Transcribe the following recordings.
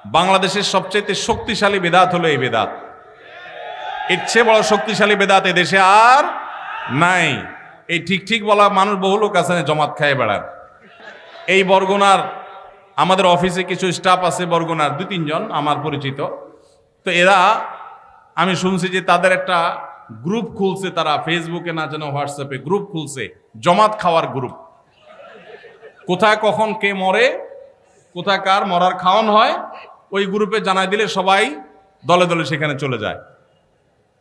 বাংলাদেশের সবচেয়ে শক্তিশালী বেদাত হলো এই বেদাত। এর চেয়ে বড় শক্তিশালী বেদাত এদেশে আর নাই। এই ঠিক ঠিক বলা মানুষ বহু লোক আছে জমাত খায় বেড়ান। এই বরগুনার আমাদের অফিসে কিছু স্টাফ আছে, বরগুনার 2-3 জন আমার পরিচিত। তো এরা, আমি শুনছি যে তাদের একটা গ্রুপ খুলছে, তারা ফেসবুকে না যেন হোয়াটসঅ্যাপে গ্রুপ খুলছে, জমাত খাওয়ার গ্রুপ। কোথায় কখন কে মরে, কোথায় কার মরার খাওয়ান হয়, ওই গ্রুপে জানাই দিলে সবাই দলে দলে সেখানে চলে যায়।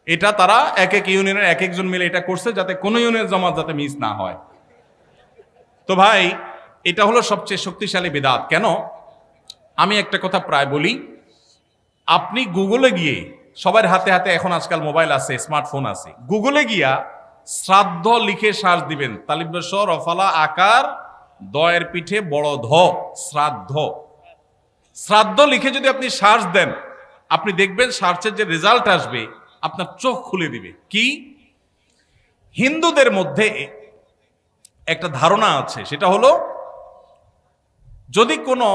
এটা তারা এক এক ইউনিয়নের এক একজন মিলে এটা করছে, যাতে কোনো ইউনিয়নের জমাত যাতে মিস না হয়। তো ভাই, এটা হলো সবচেয়ে শক্তিশালী বিদআত। কেন? আমি একটা কথা প্রায় বলি, আপনি গুগলে গিয়ে, সবার হাতে হাতে এখন আজকাল মোবাইল আছে, স্মার্টফোন আছে, গুগলে গিয়া শ্রাদ্ধ লিখে সার্চ দিবেন, তালিবেশ্বর রফালা আকার দয়ের পিঠে বড় ধ, শ্রাদ্ধ। শ্রাদ্ধ লিখে যদি আপনি সার্চ দেন, আপনি দেখবেন সার্চের যে রেজাল্ট আসবে আপনার চোখ খুলে দিবে। কি? হিন্দুদের মধ্যে একটা ধারণা আছে, সেটা হলো যদি কোনো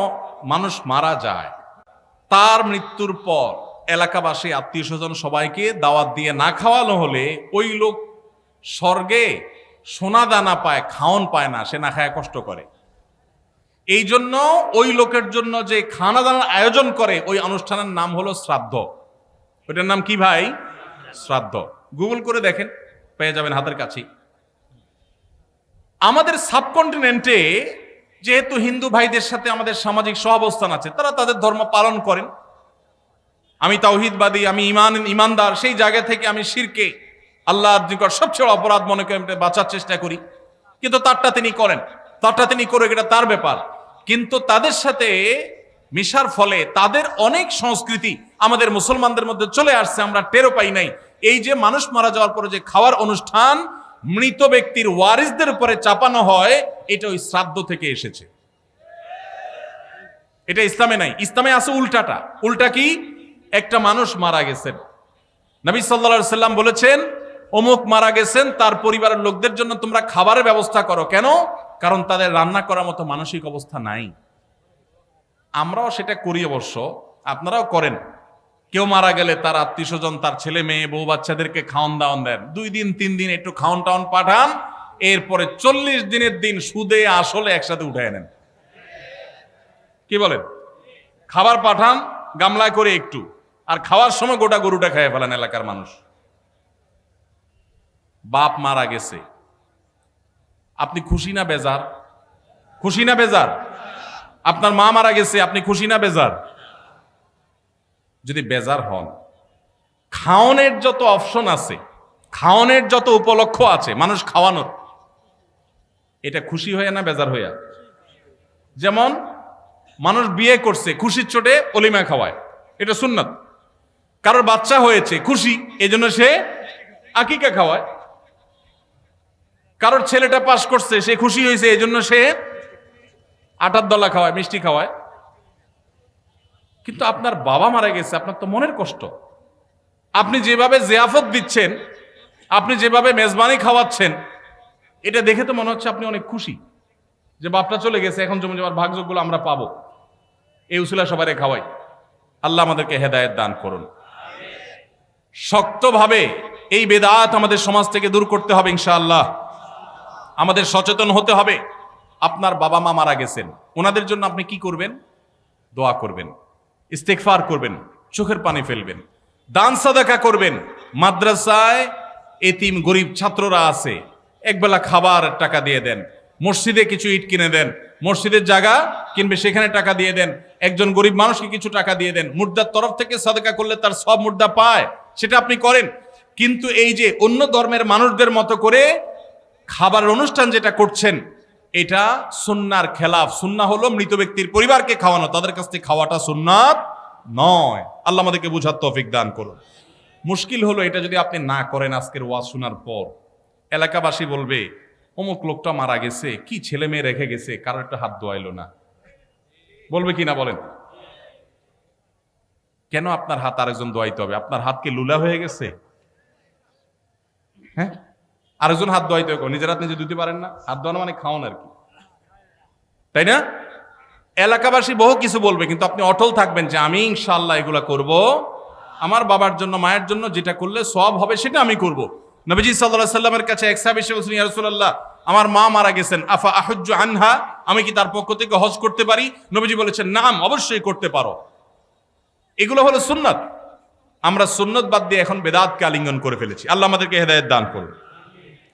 মানুষ মারা যায়, তার মৃত্যুর পর এলাকাবাসী আত্মীয় স্বজন সবাইকে দাওয়াত দিয়ে না খাওয়ানো হলে ওই লোক স্বর্গে সোনা দানা পায়, খাওন পায় না, সে না খায় কষ্ট করে। এই জন্য ওই লোকের জন্য যে খানা দানার আয়োজন করে, ওই অনুষ্ঠানের নাম হলো শ্রাদ্ধ। ওইটার নাম কি ভাই? শ্রাদ্ধ। গুগল করে দেখেন, পেয়ে যাবেন হাতের কাছেই। আমাদের সাবকন্টিনেন্টে যেহেতু হিন্দু ভাইদের সাথে আমাদের সামাজিক সহাবস্থান আছে, তারা তাদের ধর্ম পালন করেন। আমি তাওহীদবাদী, আমি ইমানদার, সেই জায়গা থেকে আমি শিরকে, আল্লাহর নিকট সবচেয়ে অপরাধ মনে করে বাঁচার চেষ্টা করি। কিন্তু তারটা তিনি করেন, তারটা তিনি করে, এটা তার ব্যাপার। কিন্তু তাদের সাথে মিশার ফলে তাদের অনেক সংস্কৃতি আমাদের মুসলমানদের মধ্যে চলে আসছে, আমরা টেরও পাই নাই। এই যে মানুষ মারা যাওয়ার পরে যে খাওয়ার অনুষ্ঠান মৃত ব্যক্তির ওয়ারিসদের উপরে চাপানো হয়, এটা ওই শ্রাদ্ধ থেকে এসেছে। এটা ইসলামে নাই। ইসলামে আছে উল্টাটা। উল্টা কি? একটা মানুষ মারা গেছেন, নবী সাল্লাল্লাহু আলাইহি সাল্লাম বলেছেন অমুক মারা গেছেন, তার পরিবারের লোকদের জন্য তোমরা খাবারের ব্যবস্থা করো। কেন? কারণ তাদের রান্না করার মতো মানসিক অবস্থা নাই। আমরাও সেটা করি, অবশ্য আপনারাও করেন। কেউ মারা গেলে তার আত্মীয় স্বজন, তার ছেলে মেয়ে, বউ বাচ্চাদেরকে খাওয়ান দাওয়ান দেন, 2 দিন 3 দিন একটু খাওয়ান টাউন পাঠান, এরপরে 40 দিনের দিন সুদে আসলে একসাথে উঠায় নেন। কি বলেন? খাবার পাঠান গামলায় করে একটু, আর খাওয়ার সময় গোটা গরুটা খেয়ে ফেলেন এলাকার মানুষ। বাপ মারা গেছে, আপনি খুশি না বেজার? খুশি না বেজার? আপনার মা মারা গেছে, আপনি খুশি না বেজার? যদি বেজার হন, খাওয়ানোর যত অপশন আছে, খাওয়ানোর যত উপলক্ষ আছে মানুষ খাওয়ানোর, এটা খুশি হয়ে না বেজার হইয়া? যেমন মানুষ বিয়ে করছে, খুশির চোটে অলিমা খাওয়ায়, এটা সুন্নাত। কারোর বাচ্চা হয়েছে, খুশি, এজন্য সে আকিকা খাওয়ায়। কারোর ছেলেটা পাস করছে, সে খুশি হয়েছে, এজন্য সে আটার দলা খাওয়ায়, মিষ্টি খাওয়ায়। কিন্তু আপনার বাবা মারা গেছে, আপনার তো মনের কষ্ট। আপনি যেভাবে জিয়াফত দিচ্ছেন, আপনি যেভাবে মেজবানি খাওয়াচ্ছেন, এটা দেখে তো মনে হচ্ছে আপনি অনেক খুশি যে বাপটা চলে গেছে, এখন জমি জমার ভাগযোগগুলো আমরা পাবো। এই উসিলা সবাই খাওয়াই। আল্লাহ আমাদেরকে হেদায়েত দান করুন। শক্তভাবে এই বেদাত আমাদের সমাজ থেকে দূর করতে হবে ইনশাআল্লাহ। আমাদের সচেতন হতে হবে। আপনার বাবা মা মারা গেছেন, ওনাদের জন্য আপনি কি করবেন? দোয়া করবেন, ইস্তেগফার করবেন, চোখের পানি ফেলবেন, দান সাদাকা করবেন। মাদ্রাসায় এতিম গরিব ছাত্ররা আছে, একবেলা খাবার টাকা দিয়ে দেন। মসজিদে কিছু ইট কিনে দেন, মসজিদের জায়গা কিনবে, সেখানে টাকা দিয়ে দেন। একজন গরিব মানুষকে কিছু টাকা দিয়ে দেন। মুর্দার তরফ থেকে সাদাকা করলে তার সব মুর্দা পায়, সেটা আপনি করেন। কিন্তু এই যে অন্য ধর্মের মানুষদের মতো করে খাবারের অনুষ্ঠান যেটা করছেন, এটা সুন্নাহর খেলাফ। সুন্নাহ হলো মৃত ব্যক্তির পরিবারকে খাওয়ানো, তাদের কাছ থেকে খাওয়াটা সুন্নাত নয়। আল্লাহ আমাদেরকে বুঝার তৌফিক দান করুন। মুশকিল হলো এটা যদি আপনি না করেন, আজকের ওয়াজ শোনার পর এলাকাবাসী বলবে অমুক লোকটা মারা গেছে, কি ছেলে মেয়ে রেখে গেছে, কারো একটা হাত দোয়াইলো না। বলবে কি না বলেন? কেন আপনার হাত আরেকজন দোয়াইতে হবে? আপনার হাত কি লুলা হয়ে গেছে? হ্যাঁ, আরেকজন হাত দোয়াইতে হবে, নিজের হাত নিজে ধুতে পারেন না? হাত দোয়ানো মানে খাওয়ান আর কি, তাই না? এলাকাবাসী বহু কিছু বলবে, কিন্তু আপনি অটল থাকবেন যে আমি ইনশাআল্লাহ এগুলা করব, আমার বাবার জন্য মায়ের জন্য যেটা করলে সওয়াব হবে সেটা আমি করব। নবীজি সাল্লাল্লাহু আলাইহি সাল্লামের কাছে এক সাহাবী এসে বলছেন, ইয়া রাসূলুল্লাহ, আমার মা মারা গেছেন, আফা আহুজ্জু আনহা, আমি কি তার পক্ষ থেকে হজ করতে পারি? নবীজি বলেছেন, নাম, অবশ্যই করতে পারো। এগুলো হলো সুন্নাত। আমরা সুন্নাত বাদ দিয়ে এখন বেদাতকে আলিঙ্গন করে ফেলেছি। আল্লাহ আমাদেরকে হেদায়েত দান করুন।